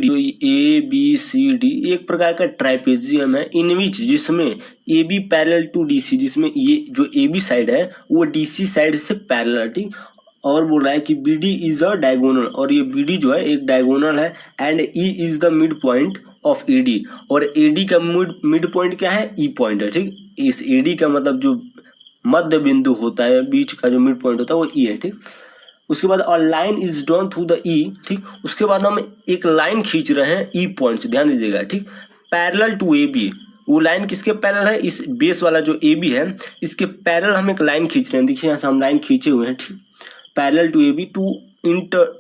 A B C D एक प्रकार का ट्राइपेजियम है इन विच जिसमें A B parallel to D C, जिसमें ये जो ए बी साइड है वो डी सी साइड से पैरेलल, ठीक। और बोल रहा है कि B D is a diagonal, और ये बी डी जो है एक डायगोनल है, and E is the mid point of A D, और ए डी का मिड पॉइंट क्या है, ई पॉइंट है, ठीक। इस ए डी का मतलब जो मध्य बिंदु होता है, बीच का जो मिड पॉइंट होता है वो ई है, ठीक। उसके बाद और line is drawn through the E, ठीक। उसके बाद हम एक लाइन खींच रहे हैं ई पॉइंट से, ध्यान दीजिएगा, ठीक। पैरेलल टू ए बी, वो लाइन किसके पैरेलल है, इस बेस वाला जो ए बी है इसके पैरेलल हम एक लाइन खींच रहे हैं, देखिए यहाँ से हम लाइन खींचे हुए हैं, ठीक। Parallel to A B to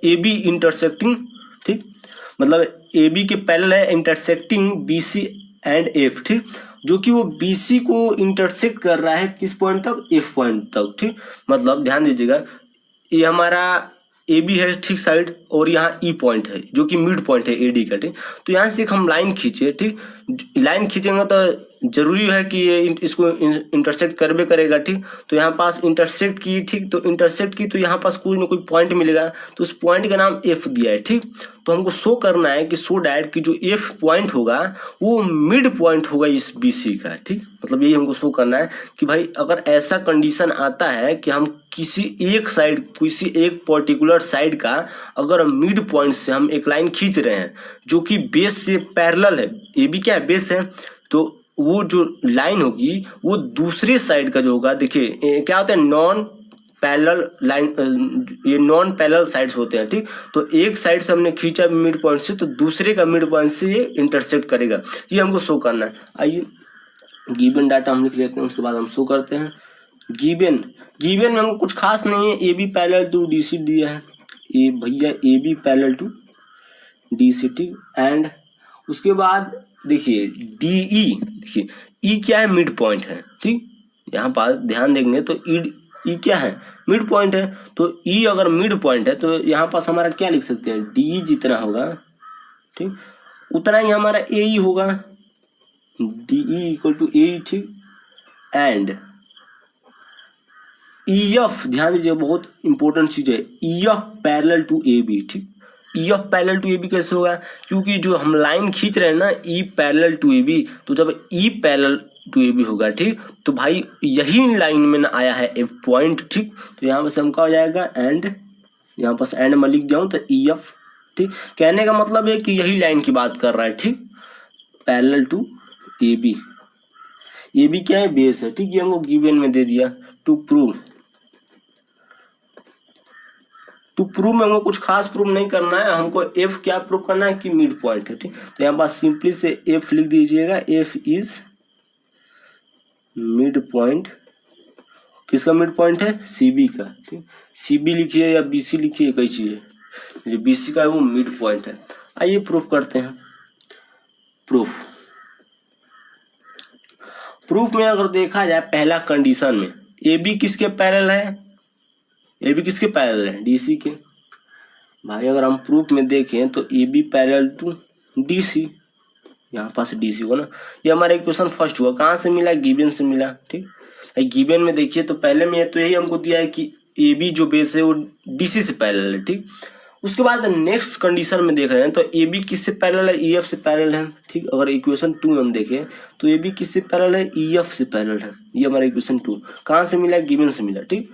A B intersecting, ठीक, मतलब ए बी के पैरेलल है intersecting B C and F, ठीक, जो कि वो बी सी को इंटरसेक्ट कर रहा है किस पॉइंट तक, एफ पॉइंट तक, ठीक। मतलब ध्यान दीजिएगा, ये हमारा ए बी है, ठीक, साइड, और यहाँ ई पॉइंट है जो कि मिड पॉइंट है ए डी का, ठीक। तो यहाँ से हम लाइन खींचे, ठीक। लाइन खींचेंगे तो जरूरी है कि ये इसको इंटरसेक्ट करबे करेगा, ठीक। तो यहाँ पास इंटरसेक्ट की, ठीक, तो इंटरसेक्ट की तो यहाँ पास कोई ना कोई पॉइंट मिलेगा, तो उस पॉइंट का नाम एफ दिया है, ठीक। तो हमको शो करना है कि सो डैट कि जो एफ पॉइंट होगा वो मिड पॉइंट होगा इस बी सी का, ठीक। मतलब यही हमको शो करना है कि भाई अगर ऐसा कंडीशन आता है कि हम किसी एक साइड, किसी एक पर्टिकुलर साइड का अगर मिड पॉइंट से हम एक लाइन खींच रहे हैं जो कि बेस से पैरेलल है, ये भी क्या है, बेस है, तो वो जो लाइन होगी वो दूसरे साइड का जो होगा, देखिए क्या होता है, नॉन पैरेलल लाइन, ये नॉन पैरेलल साइड्स होते हैं, ठीक। तो एक साइड से हमने खींचा मिड पॉइंट से, तो दूसरे का मिड पॉइंट से ये इंटरसेक्ट करेगा, ये हमको शो करना है। आइए गिवन डाटा हम लिख लेते हैं, उसके बाद हम शो करते हैं। गिवन में हमको कुछ खास नहीं है, A B parallel to D C दिया है, ए भैया A B parallel to D C, ठीक। एंड उसके बाद देखिए डी ई, देखिए ई क्या है, मिड पॉइंट है, ठीक। यहाँ पास ध्यान देंगे तो ई क्या है, मिड पॉइंट है, तो ई अगर मिड पॉइंट है तो यहाँ पास हमारा क्या लिख सकते हैं, डी जितना होगा, ठीक, उतना ही हमारा ए ई होगा, डी ई इक्वल टू ए, ठीक। एंड ई एफ, ध्यान दीजिए बहुत इंपॉर्टेंट चीज है, E F parallel to A B, ठीक। E F parallel to A B कैसे होगा, क्योंकि जो हम लाइन खींच रहे हैं ना E parallel to A B, तो जब E parallel to A B होगा, ठीक, तो भाई यही लाइन में ना आया है एफ पॉइंट, ठीक। तो यहाँ पर हम क्या हो जाएगा, एंड यहाँ पर एंड में लिख जाऊँ तो ई एफ, ठीक। कहने का मतलब है कि यही लाइन की बात कर रहा है, ठीक, parallel to A B. A B क्या है, बेस है, ठीक, ये हमको गिवन में दे दिया। टू प्रूव में हमको कुछ खास प्रूव नहीं करना है, हमको एफ क्या प्रूव करना है कि मिड पॉइंट है, ठीक। तो यहाँ पास सिंपली से एफ लिख दीजिएगा, एफ इज मिड पॉइंट, किसका मिड पॉइंट है, सीबी का, ठीक। सीबी लिखिए या बीसी लिखिए, कई चीज है, जो बीसी का है वो मिड पॉइंट है। आइए प्रूफ करते हैं। प्रूफ में अगर देखा जाए पहला कंडीशन में ए बी किसके पैरेलल है, ए बी किसके पैरेलल है, डीसी के। भाई अगर हम प्रूफ में देखें तो A B parallel to DC, यहाँ पास डीसी हो ना, ये हमारा इक्वेशन फर्स्ट हुआ, कहाँ से मिला, गिवन से मिला, ठीक। गिवन में देखिए तो पहले में तो यही हमको दिया है कि ए बी जो बेस है वो डीसी से पैरेलल है, ठीक। उसके बाद नेक्स्ट कंडीशन में देख रहे हैं तो ए बी किससे पैरेलल है, ई एफ से पैरेलल है, ठीक। अगर इक्वेशन 2 में हम देखें तो ए बी किससे पैरेलल है, ई एफ से पैरेलल है, ये हमारा इक्वेशन 2 कहाँ से मिला, गिवन से मिला, ठीक।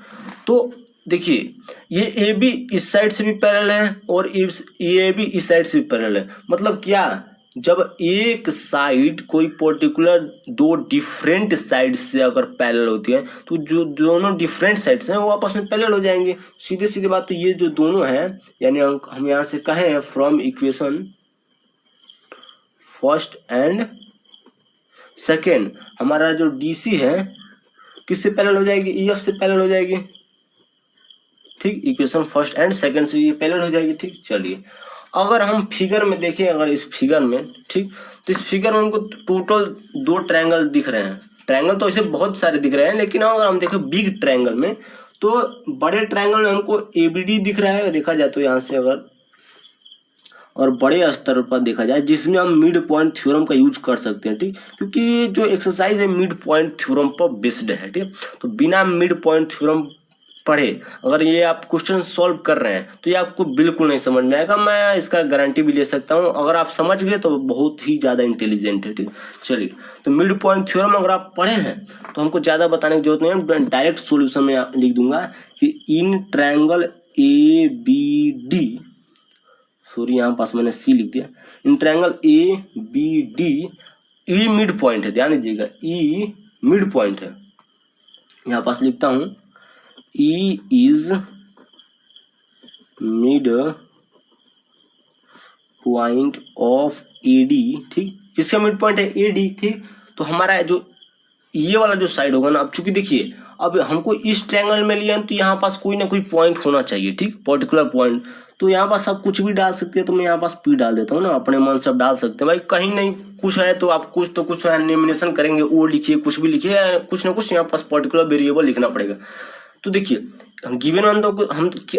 तो देखिए ये ए बी इस साइड से भी पैरेलल है और ए बी इस साइड से भी पैरेलल है, मतलब क्या, जब एक साइड कोई पर्टिकुलर दो डिफरेंट साइड से अगर पैरेलल होती है तो जो दोनों डिफरेंट साइड्स हैं वो आपस में पैरेलल हो जाएंगे। सीधे सीधे बात, तो ये जो दोनों हैं, यानी हम यहाँ से कहें from equation first and second, हमारा जो डीसी है किससे पैरेलल हो जाएगी, ई एफ से पैरेलल हो जाएगी, ठीक। इक्वेशन फर्स्ट एंड सेकेंड से ये पैरेलल हो जाएगी, ठीक। चलिए अगर हम फिगर में देखें, अगर इस फिगर में, ठीक, तो इस फिगर में हमको टोटल 2 ट्रायंगल दिख रहे हैं। ट्रायंगल तो ऐसे बहुत सारे दिख रहे हैं, लेकिन अगर हम देखें बिग ट्रायंगल में तो बड़े ट्रायंगल में हमको एबीडी दिख रहा है, देखा जाए तो यहाँ से अगर, और बड़े स्तर पर देखा जाए जिसमें हम मिड पॉइंट थ्योरम का यूज कर सकते हैं, ठीक, क्योंकि जो एक्सरसाइज है मिड पॉइंट थ्योरम पर बेस्ड है, ठीक। तो बिना मिड पॉइंट थ्योरम पढ़े, अगर ये आप क्वेश्चन सॉल्व कर रहे हैं तो ये आपको बिल्कुल नहीं समझ में आएगा, मैं इसका गारंटी भी ले सकता हूँ। अगर आप समझ गए तो बहुत ही ज़्यादा इंटेलिजेंट है, ठीक। चलिए, तो मिड पॉइंट थ्योरम अगर आप पढ़े हैं तो हमको ज़्यादा बताने की जरूरत नहीं है, डायरेक्ट सोल्यूशन में लिख दूंगा कि in triangle A B D, sorry यहाँ पास मैंने सी लिख दिया, in triangle A B D E mid point है, ध्यान दीजिएगा, ई मिड पॉइंट है। यहाँ पास लिखता हूँ E is mid point of AD, ठीक। किसका मिड पॉइंट है? AD, ठीक। तो हमारा जो ये वाला जो साइड होगा ना, अब चूंकि देखिए अब हमको इस ट्रायंगल में लिया तो यहाँ पास कोई ना कोई पॉइंट होना चाहिए, ठीक, पर्टिकुलर पॉइंट। तो यहाँ पास आप कुछ भी डाल सकते हैं, तो मैं यहाँ पास P डाल देता हूँ ना, अपने मन से आप डाल सकते हैं भाई, कहीं नहीं कुछ है तो आप कुछ एनिमेशन करेंगे, वो लिखिए, कुछ भी लिखिए, कुछ ना कुछ यहाँ पास पर्टिकुलर वेरिएबल लिखना पड़ेगा। तो देखिए हम गिवन वन तो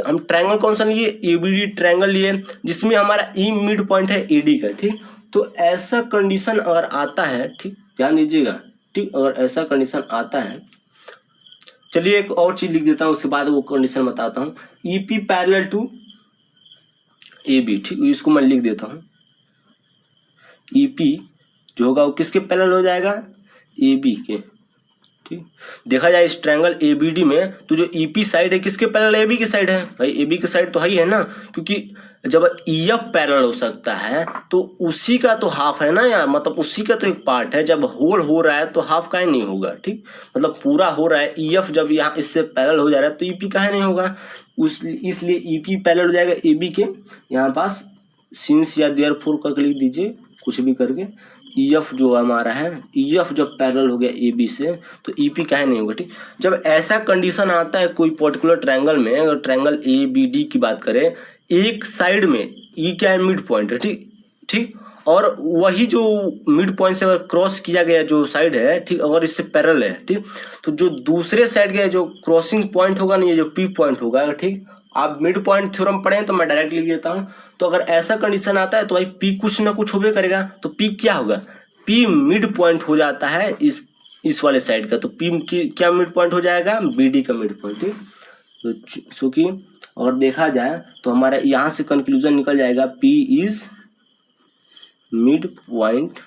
हम ट्रायंगल कौन सा लिए? एबीडी ट्रायंगल लिए, जिसमें हमारा ई मिड पॉइंट है एडी का, ठीक। तो ऐसा कंडीशन अगर आता है, ठीक, ध्यान दीजिएगा, ठीक, अगर ऐसा कंडीशन आता है, चलिए एक और चीज लिख देता हूँ, उसके बाद वो कंडीशन बताता हूँ। ईपी पैरेलल टू एबी, ठीक, इसको मैं लिख देता हूँ। ईपी जो होगा वो किसके पैरेलल हो जाएगा? एबी के, ठीक। देखा जाए इस ट्रायंगल एबीडी में तो जो ईपी साइड है किसके पैरेलल? एबी की साइड है भाई, एबी की साइड तो है ना, क्योंकि जब ईएफ पैरेलल हो सकता है तो उसी का तो हाफ है ना यार, मतलब उसी का तो एक पार्ट है। जब होल हो रहा है तो हाफ का ही नहीं होगा, ठीक, मतलब पूरा हो रहा है। ईएफ जब यहाँ इससे पैरेलल हो जा रहा है तो ईपी का ही नहीं होगा, इसलिए ईपी पैरेलल हो जाएगा एबी के। यहाँ पास सिंस या देयरफॉर करके लिख दीजिए, कुछ भी करके। ईएफ जो हमारा है, ईएफ जब पैरेलल हो गया एबी से तो ईपी काहे नहीं होगा, ठीक। जब ऐसा कंडीशन आता है कोई पर्टिकुलर ट्रायंगल में, अगर ट्रायंगल ए बी डी की बात करें, एक साइड में ई क्या है? मिड पॉइंट है, ठीक ठीक। और वही जो मिड पॉइंट से अगर क्रॉस किया गया जो साइड है, ठीक, अगर इससे पैरेलल है, ठीक, तो जो दूसरे साइड का जो क्रॉसिंग पॉइंट होगा ना, ये जो पी पॉइंट होगा, ठीक। आप मिड पॉइंट थ्योरम पढ़े तो मैं डायरेक्ट लिख देता हूँ। तो अगर ऐसा कंडीशन आता है तो भाई पी कुछ ना कुछ होबे करेगा, तो पी क्या होगा? पी मिड पॉइंट हो जाता है इस वाले साइड का, तो पी की क्या मिड पॉइंट हो जाएगा? बीडी का मिड पॉइंट, ठीक। तो चूंकि अगर देखा जाए तो हमारा यहाँ से कंक्लूजन निकल जाएगा P is mid point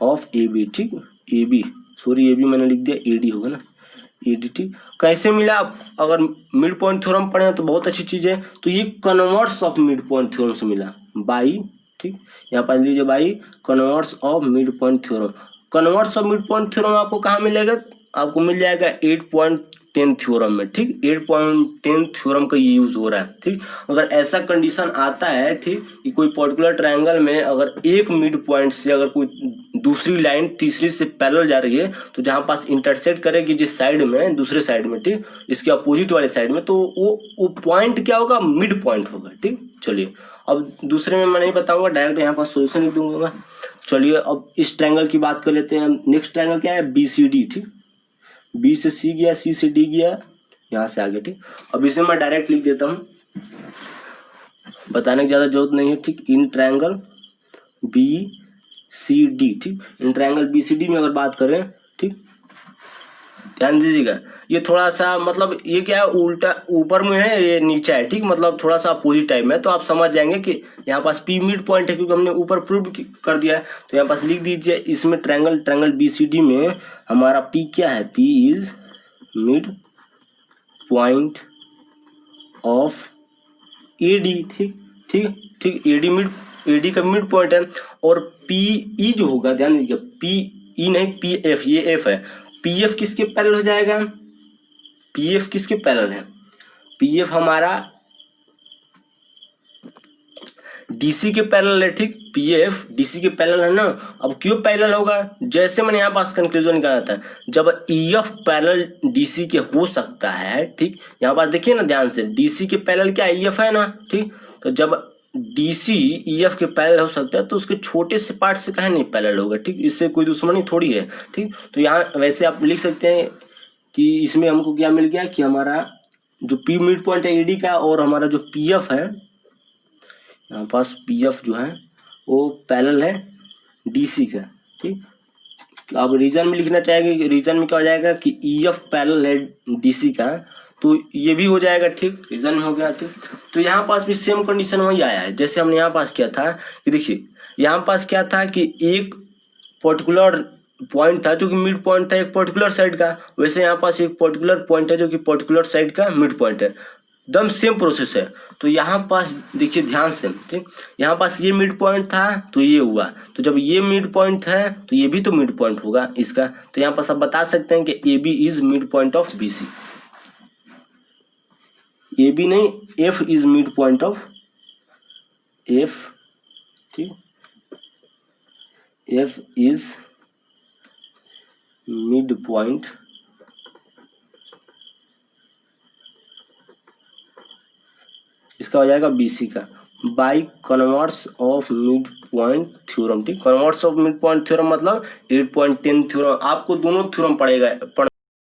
of A B, ठीक। A B, sorry A B मैंने लिख दिया, ए डी होगा ना, ए डी, ठीक। कैसे मिला? अगर मिड पॉइंट थ्योरम पढ़े तो बहुत अच्छी चीज है। तो ये converse of mid point theorem से मिला, बाई, ठीक, यहाँ पर लीजिए by converse of mid point theorem. Converse of mid point theorem आपको कहाँ मिलेगा? आपको मिल जाएगा 8.10 थ्योरम में, ठीक। 8.10 थ्योरम का यूज हो रहा है, ठीक। अगर ऐसा कंडीशन आता है, ठीक, कि कोई पर्टिकुलर ट्रायंगल में अगर एक मिड पॉइंट से अगर कोई दूसरी लाइन तीसरी से पैरेलल जा रही है, तो जहां पास इंटरसेक्ट करेगी जिस साइड में, दूसरे साइड में, ठीक, इसके अपोजिट वाले साइड में, तो वो पॉइंट क्या होगा? मिड पॉइंट होगा, ठीक। चलिए अब दूसरे में मैं नहीं बताऊंगा, डायरेक्ट यहाँ पास सोल्यूशन लिख दूंगा। चलिए अब इस ट्रायंगल की बात कर लेते हैं। नेक्स्ट ट्रायंगल क्या है? BCD, ठीक। बी से सी गया, सी से डी गया, यहाँ से आगे, ठीक। अब इसे मैं डायरेक्ट लिख देता हूँ, बताने की ज्यादा जरूरत नहीं है, ठीक। इन ट्रायंगल BCD, ठीक। इन ट्रायंगल BCD में अगर बात करें, ठीक, ध्यान दीजिएगा, ये थोड़ा सा मतलब ये क्या है? उल्टा ऊपर में है, ये नीचे है, ठीक, मतलब थोड़ा सा अपोजिट टाइप में। तो आप समझ जाएंगे कि यहाँ पास पी मिड पॉइंट है, क्योंकि हमने ऊपर प्रूव कर दिया है। तो यहाँ पास लिख दीजिए, इसमें ट्रायंगल BCD में हमारा पी क्या है? P is mid point of AD, ठीक ठीक ठीक। एडी का मिड पॉइंट है। और पी जो होगा, ध्यान दीजिएगा, पी ई नहीं, पी एफ, ये एफ है। पीएफ किसके पैरेलल हो जाएगा? पीएफ किसके पैरेलल है? पीएफ हमारा डीसी के पैरेलल है, ठीक। पीएफ डीसी के पैरेलल है ना। अब क्यों पैरेलल होगा? जैसे मैंने यहाँ पास कंक्लूजन निकाला था, जब ईएफ पैरेलल डीसी के हो सकता है, ठीक। यहाँ पास देखिए ना ध्यान से, डीसी के पैरेलल क्या? ईएफ है ना, ठीक। तो जब डीसी ईएफ के पैरेलल हो सकता है तो उसके छोटे से पार्ट से कहीं नहीं पैरेलल होगा, ठीक। इससे कोई दुश्मनी थोड़ी है, ठीक। तो यहाँ वैसे आप लिख सकते हैं कि इसमें हमको क्या मिल गया कि हमारा जो पी मिड पॉइंट है एडी का, और हमारा जो पीएफ है, यहाँ पास पीएफ जो है वो पैरेलल है डीसी का, ठीक। अब रीजन में लिखना चाहेंगे, रीजन में क्या हो जाएगा कि EF पैरेलल है DC का, तो ये भी हो जाएगा ठीक, रीजन में हो गया ठीक। तो यहाँ पास भी सेम कंडीशन वही आया है जैसे हमने यहाँ पास किया था कि देखिए यहाँ पास क्या था कि एक पर्टिकुलर पॉइंट था जो कि मिड पॉइंट था एक पर्टिकुलर साइड का, वैसे यहाँ पास एक पर्टिकुलर पॉइंट है जो कि पर्टिकुलर साइड का मिड पॉइंट है, एकदम सेम प्रोसेस है। तो यहाँ पास देखिए ध्यान से ठीक, यहाँ पास ये मिड पॉइंट था तो ये हुआ, तो जब ये मिड पॉइंट है तो ये भी तो मिड पॉइंट होगा इसका, तो यहाँ पास आप बता सकते हैं कि AB is mid point of BC। AB नहीं, F is mid point of F, ठीक, F इज मिड पॉइंट इसका हो जाएगा BC का by converse of mid point theorem, ठीक। Converse of mid point theorem मतलब 8.10 थ्योरम, आपको दोनों थ्योरम पढ़ेगा